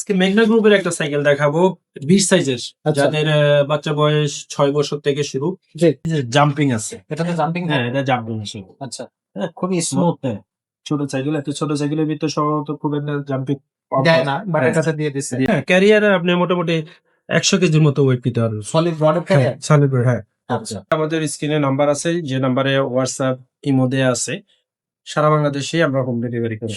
আজকে মেঘনা গ্রুপের একটা সাইকেল দেখাবো 20 সাইজের, আচ্ছা। যাদের বাচ্চা বয়স 6 বছর থেকে শুরু। জি। জাম্পিং আছে, এটাতে জাম্পিং হ্যাঁ এটা জাম্পিং আছে। আচ্ছা। হ্যাঁ খুবই স্মুথ। হ্যাঁ ছোট সাইকেল, এত ছোট সাইকেলের ভিতর সম্ভবত খুব একটা জাম্পিং দেয় না, বাট এটাতে দিয়ে দিছে। হ্যাঁ ক্যারিয়ারে আপনি মোটামুটি 100 কেজির মতো ওয়েট নিতে পারবেন। সলিড রডের হ্যাঁ ক্যারিয়ার। সলিড, হ্যাঁ। আচ্ছা। আমাদের স্ক্রিনে নাম্বার আছে, যে নাম্বারে হোয়াটসঅ্যাপ ইমো দেয়া আছে। সারা বাংলাদেশে আমরা হোম ডেলিভারি করি।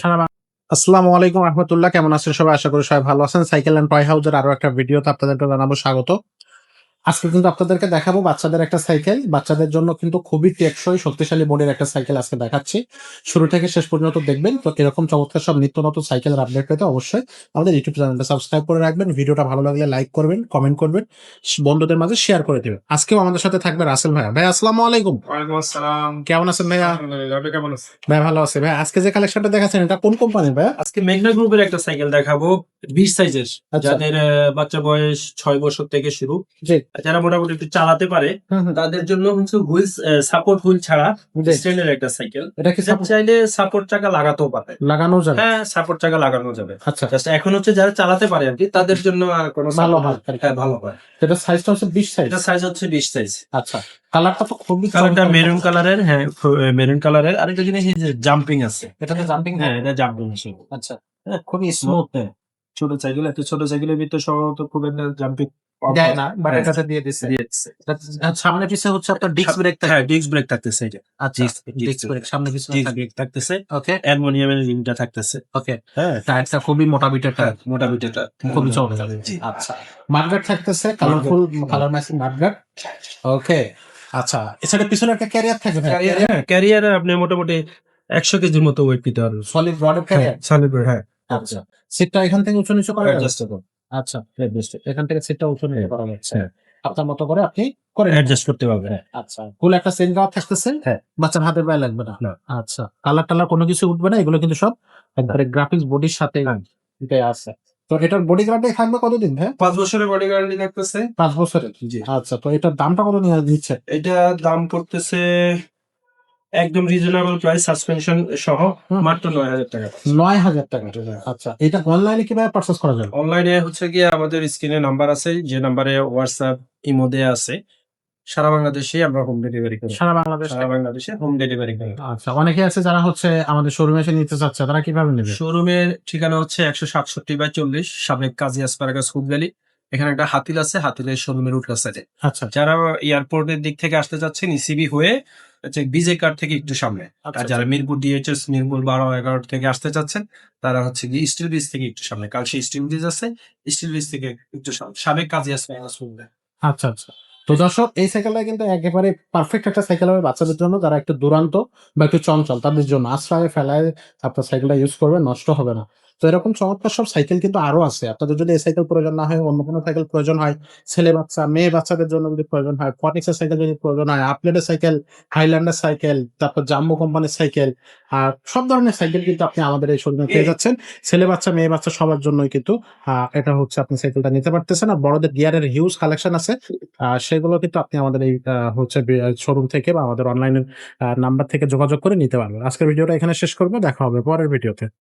আসসালামু আলাইকুম রহমতুল্লাহ, কেমন আছেন সবাই? আশা করি সবাই ভালো আছেন। সাইকেল এন্ড টয় হাউসের আরো একটা ভিডিওতে আপনাদেরকে জানাবো স্বাগত। আজকে কিন্তু আপনাদেরকে দেখাবো বাচ্চাদের একটা সাইকেল। বাচ্চাদের জন্য কিন্তু খুবই টেকসই শক্তিশালী বডির একটা সাইকেল আজকে দেখাচ্ছি। শুরু থেকে শেষ পর্যন্ত দেখবেন। তো এরকম চমৎকার সব নিত্য নতুন সাইকেলের আপডেট পেতে অবশ্যই আমাদের ইউটিউব চ্যানেলটা সাবস্ক্রাইব করে রাখবেন। ভিডিওটা ভালো লাগলে লাইক করবেন, কমেন্ট করবেন, বন্ধুদের মাঝে শেয়ার করে দেবেন। আজকেও আমাদের সাথে থাকবে রাসেল ভাইয়া। ভাই আসসালামু আলাইকুম। ওয়ালাইকুম আসসালাম। কেমন আছেন ভাইয়া? আলহামদুলিল্লাহ, আপনি কেমন আছেন? ভাই ভালো আছে ভাই। আজকে যে কালেকশনটা দেখাচ্ছেন এটা কোন কোম্পানির ভাইয়া? আজকে মেঘনা গ্রুপের একটা সাইকেল দেখাবো 20 সাইজের, আচ্ছা। যাদের বাচ্চা বয়স 6 বছর থেকে শুরু। জি। যারা মোটামুটি একটু চালাতে পারে তাদের জন্য হচ্ছে হুইল সাপোর্ট, হুইল ছাড়া জি। স্ট্যান্ডের একটা সাইকেল। এটা কি এটা চাইলে সাপোর্ট চাকা লাগাতেও পারে। লাগানো যাবে? হ্যাঁ সাপোর্ট চাকা লাগানো যাবে। আচ্ছা। জাস্ট এখন হচ্ছে যারা চালাতে পারে আর কি, তাদের জন্য আর কোনো ভালো support- হয়। হ্যাঁ ভালো হয়। এটা সাইজটা হচ্ছে 20 সাইজ। এটা সাইজ হচ্ছে 20 সাইজ। আচ্ছা। কালারটা তো খুবই কালারটা চমৎকার। মেরুন কালারের, হ্যাঁ মেরুন কালারের। আরেকটা জিনিস এই যে জাম্পিং আছে। এটাতে জাম্পিং হ্যাঁ এটা জাম্পিং আছে। আচ্ছা। হ্যাঁ খুবই স্মুথ। হ্যাঁ ছোট সাইকেল, এত ছোট সাইকেলের ভিতর সম্ভবত খুব একটা জাম্পিং দেয় না, বাট এটাতে দিয়ে দিছে। সামনে পিছে হচ্ছে আপনার ডিস্ক ব্রেক থাকে। হ্যাঁ ডিস্ক ব্রেক থাকতেছে, এই যে আচ্ছা, ডিস্ক ব্রেক সামনে পিছে ডিস্ক থাকে। ব্রেক থাকতেছে, ওকে, অ্যালুমিনিয়ামের রিমটা থাকতেছে। ওকে। হ্যাঁ টায়ারটা খুবই মোটা বিটের টায়ার, মোটা বিটেটা খুবই চমৎকার। জি। আচ্ছা, মাডগার্ড থাকতেছে, কালারফুল কালার ম্যাচিং মাডগার্ড। ওকে। আচ্ছা, এছাড়া পিছনে একটা ক্যারিয়ার থাকে ভাই। হ্যাঁ ক্যারিয়ারে আপনি মোটামুটি 100 কেজির মতো ওয়েট নিতে পারবেন। সলিড রডের ক্যারিয়ার। সলিড, হ্যাঁ। আচ্ছা, সিটটা এখান থেকে উঁচু নিচু করা যাবে? অ্যাডজাস্টেবল। আচ্ছা, এখান থেকে সিটটা উঁচু নিচু করা যাচ্ছে। আপনার মতো করে আপনি করে নিতে অ্যাডজাস্ট করতে পারবেন। আচ্ছা, ফুল একটা চেন গাওয়ার থাকতেছে। হ্যাঁ। বাচ্চার হাতের গায়ে লাগবে না। না। আচ্ছা, কালার টালার কোনো কিছু উঠবে না, এগুলো কিন্তু সব একবারে গ্রাফিক্স বডির সাথে এটাই আছে। তো এটার বডি গ্যারান্টি থাকবে কতদিন ভাই? 5 বছরের বডি গ্যারান্টি থাকতেছে। 5 বছরের। জি। আচ্ছা, তো এটার দামটা কত নিয়ে দিচ্ছে? এটা দাম পড়তেছে একদম রিজনেবল প্রাইস, সাসপেনশন সহ মাত্র 9000 টাকা। 9000 টাকা। আচ্ছা, এটা অনলাইনে কিভাবে পারচেজ করা যাবে? অনলাইনে হচ্ছে গিয়ে আমাদের স্ক্রিনে নাম্বার আছে, যে নাম্বারে হোয়াটসঅ্যাপ ইমো দেয়া আছে। সারা বাংলাদেশে আমরা হোম ডেলিভারি করি। সারা বাংলাদেশ। সারা বাংলাদেশে হোম ডেলিভারি করি। আচ্ছা, অনেকে আছে যারা হচ্ছে আমাদের শোরুমে এসে নিতে চাচ্ছে, তারা কিভাবে নেবে? শোরুমের ঠিকানা হচ্ছে 167/40 সাবেক কাজী আসপারাগাস হুগলি। এখানে একটা হাতিল আছে, হাতিলের শোরুমের উল্টা সাইডে। আচ্ছা, যারা এয়ারপোর্টের দিক থেকে আসতে চাচ্ছেন ইসিবি হয়ে হচ্ছে বিজে কার্ড থেকে একটু সামনে। আর যারা মিরপুর ডিএইচএস মিরপুর 12-11 থেকে আসতে চাচ্ছেন তারা হচ্ছে কি স্টিল ব্রিজ থেকে একটু সামনে। কালশী স্টিল ব্রিজ আছে, স্টিল ব্রিজ থেকে একটু সামনে সাবেক কাজী আসপারাগাস হুগলি। আচ্ছা, আচ্ছা। তো দর্শক, এই সাইকেলটা কিন্তু একেবারে পারফেক্ট একটা সাইকেল হবে বাচ্চাদের জন্য, যারা একটু দুরান্ত বা একটু চঞ্চল তাদের জন্য। আশ্রয়ে ফেলায় আপনার সাইকেলটা ইউজ করবে, নষ্ট হবে না। তো এরকম চমৎকার সব সাইকেল কিন্তু আরো আছে। আপনাদের যদি এই সাইকেল প্রয়োজন না হয়, অন্য কোনো সাইকেল প্রয়োজন হয়, ছেলে বাচ্চা মেয়ে বাচ্চাদের জন্য যদি প্রয়োজন হয়, ফনিক্সের সাইকেল যদি প্রয়োজন হয়, আপগ্রেডের সাইকেল, হাইল্যান্ডের সাইকেল, তারপর জাম্বো কোম্পানির সাইকেল, আর সব ধরনের সাইকেল কিন্তু আপনি আমাদের এই শোরুমে পেয়ে যাচ্ছেন। ছেলে বাচ্চা মেয়ে বাচ্চা সবার জন্যই কিন্তু এটা হচ্ছে আপনি সাইকেলটা নিতে পারতেছেন। আর বড়দের গিয়ারের হিউজ কালেকশন আছে, সেগুলো কিন্তু আপনি আমাদের এই হচ্ছে শোরুম থেকে বা আমাদের অনলাইনের নাম্বার থেকে যোগাযোগ করে নিতে পারবেন। আজকের ভিডিওটা এখানে শেষ করবো, দেখা হবে পরের ভিডিওতে।